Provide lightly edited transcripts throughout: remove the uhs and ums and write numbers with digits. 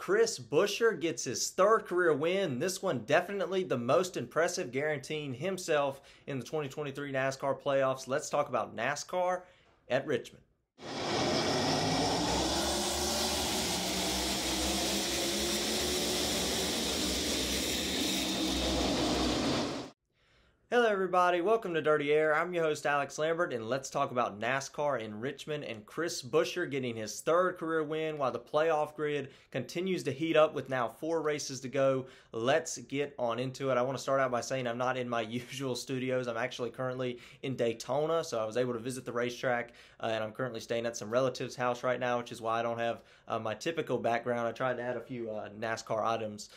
Chris Buescher gets his third career win. This one definitely the most impressive, guaranteeing himself in the 2023 NASCAR playoffs. Let's talk about NASCAR at Richmond. Hello everybody, welcome to Dirty Air. I'm your host Alex Lambert, and let's talk about NASCAR in Richmond and Chris Buescher getting his third career win while the playoff grid continues to heat up with now 4 races to go. Let's get on into it. I want to start out by saying I'm not in my usual studios. I'm actually currently in Daytona, so I was able to visit the racetrack, and I'm currently staying at some relative's house right now, which is why I don't have my typical background. I tried to add a few NASCAR items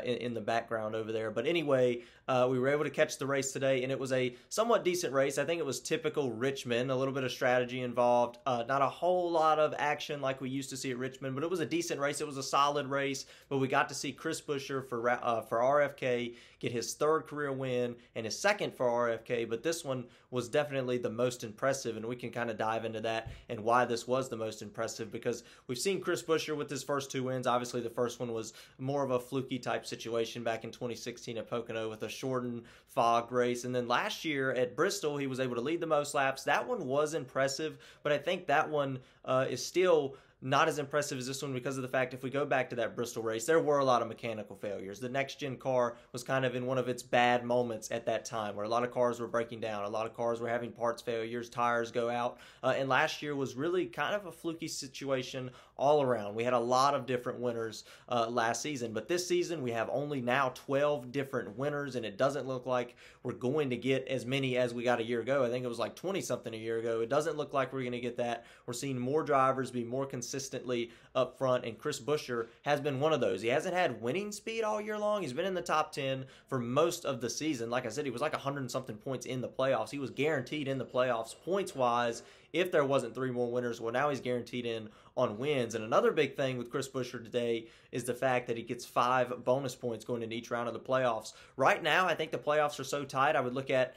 in the background over there. But anyway, we were able to catch the race today, and it was a somewhat decent race. I think it was typical Richmond, a little bit of strategy involved, not a whole lot of action like we used to see at Richmond, but it was a decent race. It was a solid race, but we got to see Chris Buescher for RFK get his third career win and his second for RFK, but this one was definitely the most impressive, and we can kind of dive into that and why this was the most impressive, because we've seen Chris Buescher with his first 2 wins. Obviously, the first one was more of a fluky type situation back in 2016 at Pocono with a shortened fog race, and then last year at Bristol, he was able to lead the most laps. That one was impressive, but I think that one is still not as impressive as this one because of the fact if we go back to that Bristol race, there were a lot of mechanical failures. The next-gen car was kind of in one of its bad moments at that time where a lot of cars were breaking down, a lot of cars were having parts failures, tires go out, and last year was really kind of a fluky situation all around. We had a lot of different winners last season, but this season we have only now 12 different winners, and it doesn't look like we're going to get as many as we got a year ago. I think it was like 20-something a year ago. It doesn't look like we're going to get that. We're seeing more drivers be more consistently up front, and Chris Buescher has been one of those. He hasn't had winning speed all year long. He's been in the top 10 for most of the season. Like I said, he was like 100-something points in the playoffs. He was guaranteed in the playoffs points-wise if there wasn't 3 more winners. Well, now he's guaranteed in on wins. And another big thing with Chris Buescher today is the fact that he gets 5 bonus points going into each round of the playoffs. Right now, I think the playoffs are so tight. I would look at,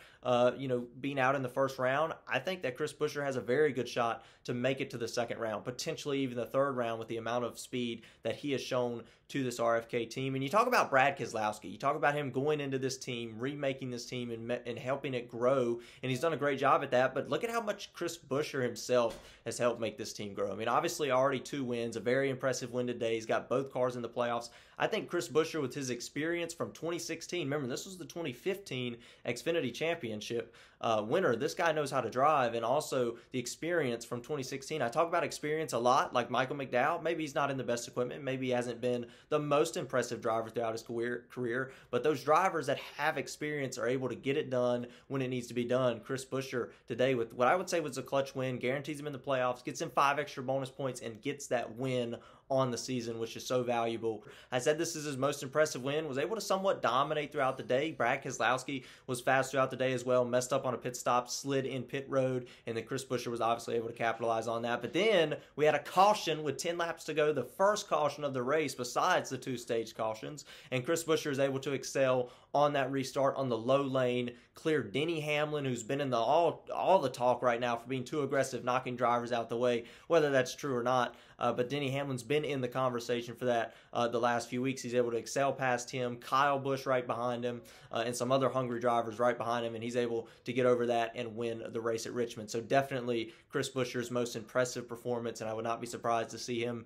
being out in the first round. I think that Chris Buescher has a very good shot to make it to the second round, potentially even the third round with the amount of speed that he has shown to this RFK team. And you talk about Brad Keselowski. You talk about him going into this team, remaking this team, and helping it grow. And he's done a great job at that. But look at how much Chris Buescher himself has helped make this team grow. I mean, obviously already 2 wins, a very impressive win today. He's got both cars in the playoffs. I think Chris Buescher, with his experience from 2016, remember this was the 2015 Xfinity Championship winner. This guy knows how to drive, and also the experience from 2016. I talk about experience a lot, like Michael McDowell. Maybe he's not in the best equipment. Maybe he hasn't been the most impressive driver throughout his career, but those drivers that have experience are able to get it done when it needs to be done. Chris Buescher today with what I would say was a clutch win, guarantees him in the playoffs, gets him 5 extra bonus points, and gets that win on the season, which is so valuable. I said this is his most impressive win, was able to somewhat dominate throughout the day. Brad Keselowski was fast throughout the day as well, messed up on a pit stop, slid in pit road, and then Chris Buescher was obviously able to capitalize on that. But then we had a caution with 10 laps to go, the first caution of the race besides the 2 stage cautions, and Chris Buescher is able to excel on that restart on the low lane, clear Denny Hamlin, who's been in the all the talk right now for being too aggressive, knocking drivers out the way, whether that's true or not. But Denny Hamlin's been in the conversation for that the last few weeks. He's able to excel past him, Kyle Busch right behind him, and some other hungry drivers right behind him, and he's able to get over that and win the race at Richmond. So definitely Chris Buescher's most impressive performance, and I would not be surprised to see him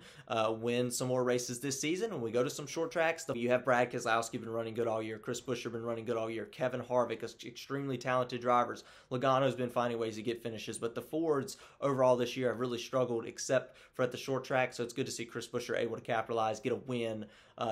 win some more races this season. When we go to some short tracks, you have Brad Keselowski been running good all year, Chris Buescher been running good all year, Kevin Harvick, extremely talented drivers, Logano's been finding ways to get finishes, but the Fords overall this year have really struggled except for at the short track, so it's good to see Chris Buescher able to capitalize, get a win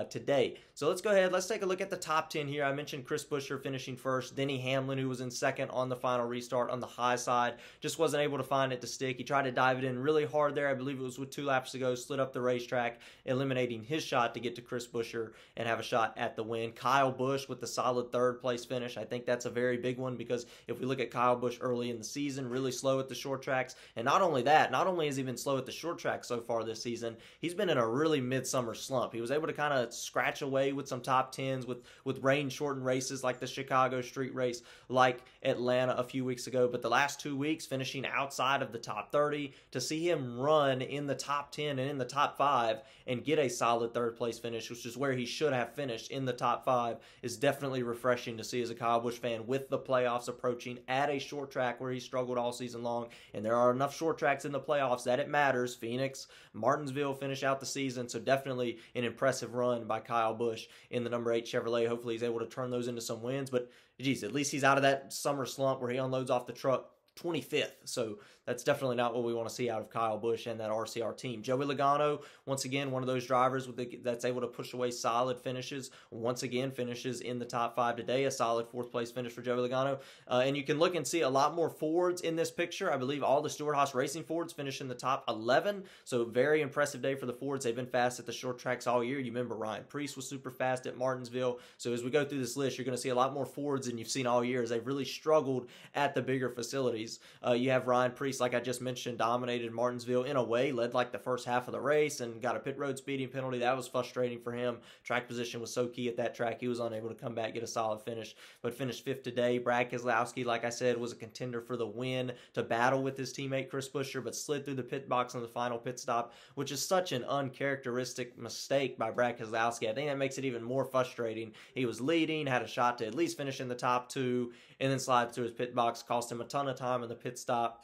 today. So let's go ahead, let's take a look at the top 10 here. I mentioned Chris Buescher finishing first, Denny Hamlin, who was in second on the final restart on the high side, just wasn't able to find it to stick. He tried to dive it in really hard there. I believe it was with 2 laps to go, slid up the racetrack, eliminating his shot to get to Chris Buescher and have a shot at the win. Kyle Busch with the solid 3rd place finish. I think that's a very big one, because if we look at Kyle Busch early in the season, really slow at the short tracks, and not only that, not only has he been slow at the short track so far horsepower this season. He's been in a really midsummer slump. He was able to kind of scratch away with some top tens with rain-shortened races like the Chicago Street Race, like Atlanta a few weeks ago. But the last 2 weeks, finishing outside of the top 30, to see him run in the top 10 and in the top 5 and get a solid third-place finish, which is where he should have finished in the top 5, is definitely refreshing to see as a Kyle Busch fan with the playoffs approaching at a short track where he struggled all season long. And there are enough short tracks in the playoffs that it matters. Phoenix, Martinsville finish out the season, so definitely an impressive run by Kyle Busch in the number 8 Chevrolet. Hopefully he's able to turn those into some wins, but geez, at least he's out of that summer slump where he unloads off the truck 25th. So that's definitely not what we want to see out of Kyle Busch and that RCR team. Joey Logano, once again, one of those drivers that's able to push away solid finishes. Once again, finishes in the top 5 today. A solid 4th place finish for Joey Logano. And you can look and see a lot more Fords in this picture. I believe all the Stewart-Haas Racing Fords finished in the top 11. So very impressive day for the Fords. They've been fast at the short tracks all year. You remember Ryan Preece was super fast at Martinsville. So as we go through this list, you're going to see a lot more Fords than you've seen all year as they've really struggled at the bigger facilities. You have Ryan Preece, like I just mentioned, dominated Martinsville in a way, led like the first half of the race and got a pit road speeding penalty. That was frustrating for him. Track position was so key at that track. He was unable to come back, get a solid finish, but finished 5th today. Brad Keselowski, like I said, was a contender for the win to battle with his teammate Chris Buescher, but slid through the pit box on the final pit stop, which is such an uncharacteristic mistake by Brad Keselowski. I think that makes it even more frustrating. He was leading, had a shot to at least finish in the top 2, and then slides through his pit box, cost him a ton of time in the pit stop.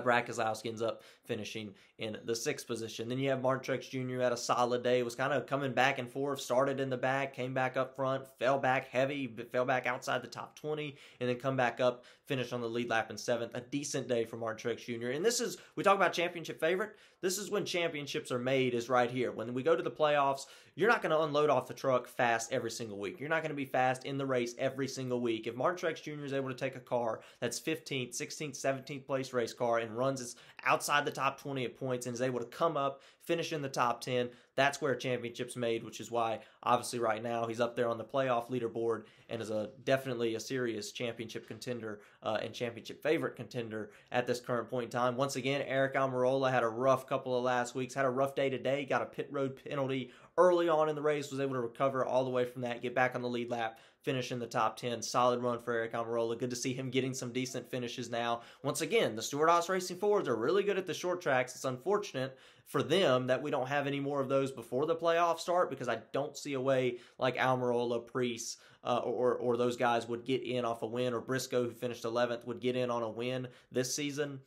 Brad Keselowski ends up finishing in the 6th position. Then you have Martin Truex Jr. had a solid day, was kind of coming back and forth, started in the back, came back up front, fell back heavy, fell back outside the top 20, and then come back up, finished on the lead lap in 7th. A decent day for Martin Truex Jr. And this is, we talk about championship favorite, this is when championships are made, is right here. When we go to the playoffs, you're not going to unload off the truck fast every single week. You're not going to be fast in the race every single week. If Martin Truex Jr. is able to take a car that's 15th, 16th, 17th place race car and runs it outside the top 20 at points and is able to come up, finish in the top 10, that's where a championship's made, which is why, obviously, right now, he's up there on the playoff leaderboard and is definitely a serious championship contender and championship favorite contender at this current point in time. Once again, Aric Almirola had a rough couple of last weeks, had a rough day today, got a pit road penalty early on in the race, was able to recover all the way from that, get back on the lead lap, finish in the top 10. Solid run for Aric Almirola. Good to see him getting some decent finishes now. Once again, the Stewart-Haas Racing Fords are really good at the short tracks. It's unfortunate for them that we don't have any more of those before the playoffs start, because I don't see a way like Almirola, Preece, or those guys would get in off a win, or Briscoe, who finished 11th, would get in on a win this season.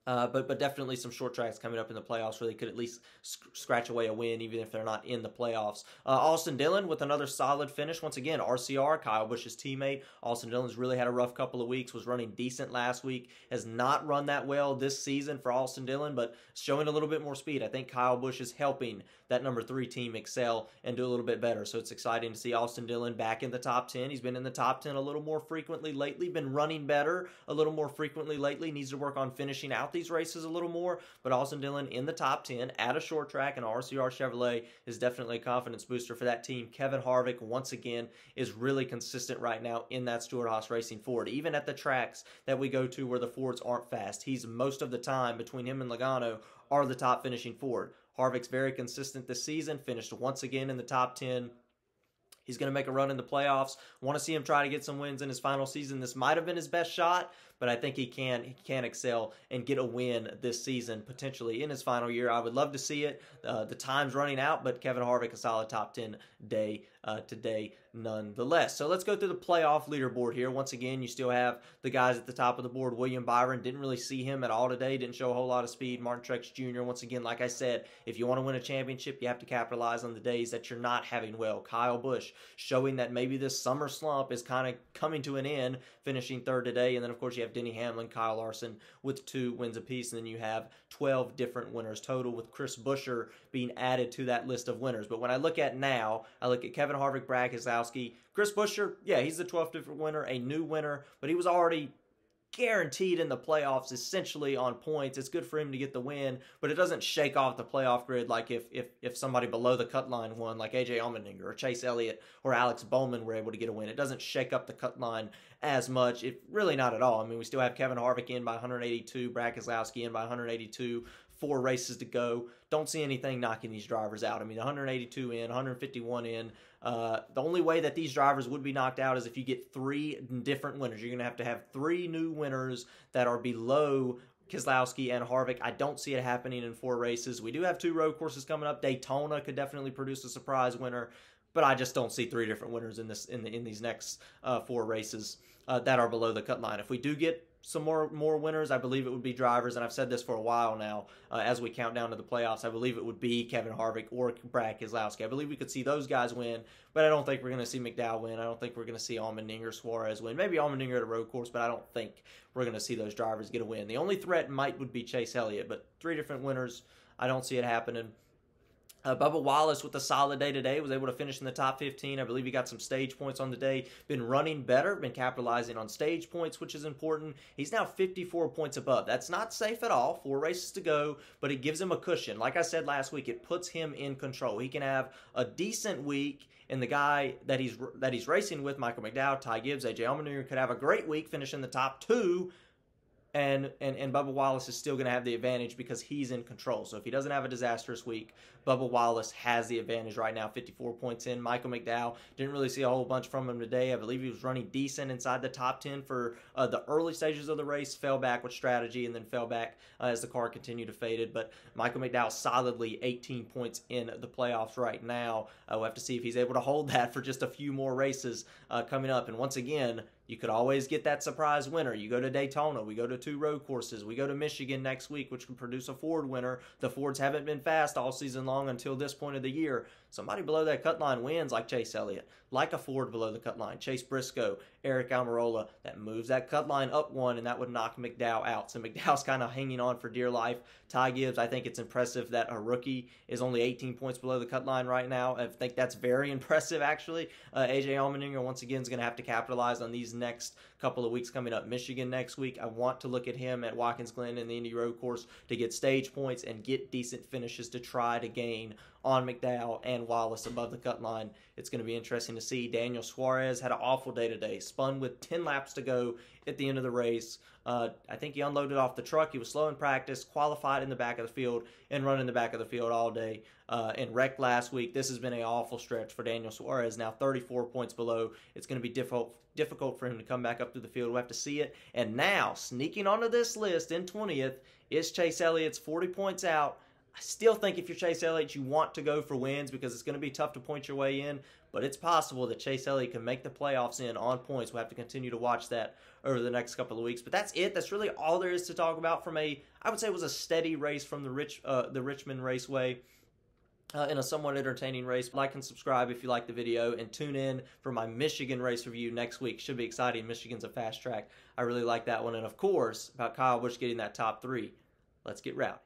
But definitely some short tracks coming up in the playoffs where they could at least scratch away a win, even if they're not in the playoffs. Austin Dillon with another solid finish. Once again, RCR, Kyle Busch's teammate. Austin Dillon's really had a rough couple of weeks, was running decent last week, has not run that well this season for Austin Dillon, but showing a little bit more speed. I think Kyle Busch is helping that number 3 team excel and do a little bit better. So it's exciting to see Austin Dillon back in the top 10. He's been in the top 10 a little more frequently lately, been running better a little more frequently lately, needs to work on finishing out these races a little more, but Austin Dillon in the top 10 at a short track and RCR Chevrolet is definitely a confidence booster for that team. Kevin Harvick, once again, is really consistent right now in that Stewart-Haas Racing Ford. Even at the tracks that we go to where the Fords aren't fast, he's most of the time, between him and Logano, are the top finishing Ford. Harvick's very consistent this season, finished once again in the top 10. He's going to make a run in the playoffs. Want to see him try to get some wins in his final season. This might have been his best shot, but I think he can excel and get a win this season, potentially in his final year. I would love to see it. The time's running out, but Kevin Harvick, a solid top 10 day today nonetheless. So let's go through the playoff leaderboard here. Once again, you still have the guys at the top of the board. William Byron, didn't really see him at all today, didn't show a whole lot of speed. Martin Truex Jr., once again, like I said, if you want to win a championship, you have to capitalize on the days that you're not having well. Kyle Busch, showing that maybe this summer slump is kind of coming to an end, finishing 3rd today. And then, of course, you have Denny Hamlin, Kyle Larson with 2 wins apiece. And then you have 12 different winners total, with Chris Buescher being added to that list of winners. But when I look at now, I look at Kevin Harvick, Brad Keselowski, Chris Buescher, yeah, he's the 12th different winner, a new winner, but he was already guaranteed in the playoffs, essentially on points. It's good for him to get the win, but it doesn't shake off the playoff grid like if somebody below the cut line won, like AJ Allmendinger or Chase Elliott or Alex Bowman were able to get a win. It doesn't shake up the cut line as much. It really not at all. I mean, we still have Kevin Harvick in by 182, Brad Keselowski in by 182, 4 races to go. Don't see anything knocking these drivers out. I mean, 182 in, 151 in. The only way that these drivers would be knocked out is if you get 3 different winners. You're going to have 3 new winners that are below Keselowski and Harvick. I don't see it happening in 4 races. We do have 2 road courses coming up. Daytona could definitely produce a surprise winner, but I just don't see 3 different winners in these next 4 races that are below the cut line. If we do get some more winners, I believe it would be drivers, and I've said this for a while now, as we count down to the playoffs, I believe it would be Kevin Harvick or Brad Keselowski. I believe we could see those guys win, but I don't think we're going to see McDowell win. I don't think we're going to see Allmendinger, Suarez win. Maybe Allmendinger at a road course, but I don't think we're going to see those drivers get a win. The only threat would be Chase Elliott, but 3 different winners, I don't see it happening. Bubba Wallace with a solid day today, was able to finish in the top 15. I believe he got some stage points on the day. Been running better, been capitalizing on stage points, which is important. He's now 54 points above. That's not safe at all. 4 races to go, but it gives him a cushion. Like I said last week, it puts him in control. He can have a decent week, and the guy that he's racing with, Michael McDowell, Ty Gibbs, AJ Allmendinger, could have a great week, finish in the top 2. And Bubba Wallace is still going to have the advantage because he's in control. So if he doesn't have a disastrous week, Bubba Wallace has the advantage right now, 54 points in. Michael McDowell, didn't really see a whole bunch from him today. I believe he was running decent inside the top 10 for the early stages of the race, fell back with strategy, and then fell back as the car continued to fade. But Michael McDowell solidly 18 points in the playoffs right now. We'll have to see if he's able to hold that for just a few more races coming up. And once again, you could always get that surprise winner. You go to Daytona, we go to 2 road courses, we go to Michigan next week, which can produce a Ford winner. The Fords haven't been fast all season long until this point of the year. Somebody below that cut line wins, like Chase Elliott, like a Ford below the cut line, Chase Briscoe, Eric Almirola, that moves that cut line up 1, and that would knock McDowell out. So McDowell's kind of hanging on for dear life. Ty Gibbs, I think it's impressive that a rookie is only 18 points below the cut line right now. I think that's very impressive, actually. AJ Allmendinger, once again, is going to have to capitalize on these next couple of weeks coming up. Michigan next week. I want to look at him at Watkins Glen in the Indy Road Course to get stage points and get decent finishes to try to gain on McDowell and Wallace above the cut line. It's going to be interesting to see. Daniel Suarez had an awful day today. Spun with 10 laps to go at the end of the race. I think he unloaded off the truck. He was slow in practice, qualified in the back of the field, and run in the back of the field all day. And wrecked last week. This has been an awful stretch for Daniel Suarez. Now 34 points below. It's going to be difficult for him to come back up to the field. We'll have to see it. And now, sneaking onto this list in 20th is Chase Elliott's 40 points out. I still think if you're Chase Elliott, you want to go for wins because it's going to be tough to point your way in, but it's possible that Chase Elliott can make the playoffs in on points. We'll have to continue to watch that over the next couple of weeks. But that's it. That's really all there is to talk about from I would say it was a steady race from the Richmond Raceway. In a somewhat entertaining race. Like and subscribe if you like the video, and tune in for my Michigan race review next week. Should be exciting. Michigan's a fast track. I really like that one. And of course, about Kyle Busch getting that top 3. Let's get rowdy.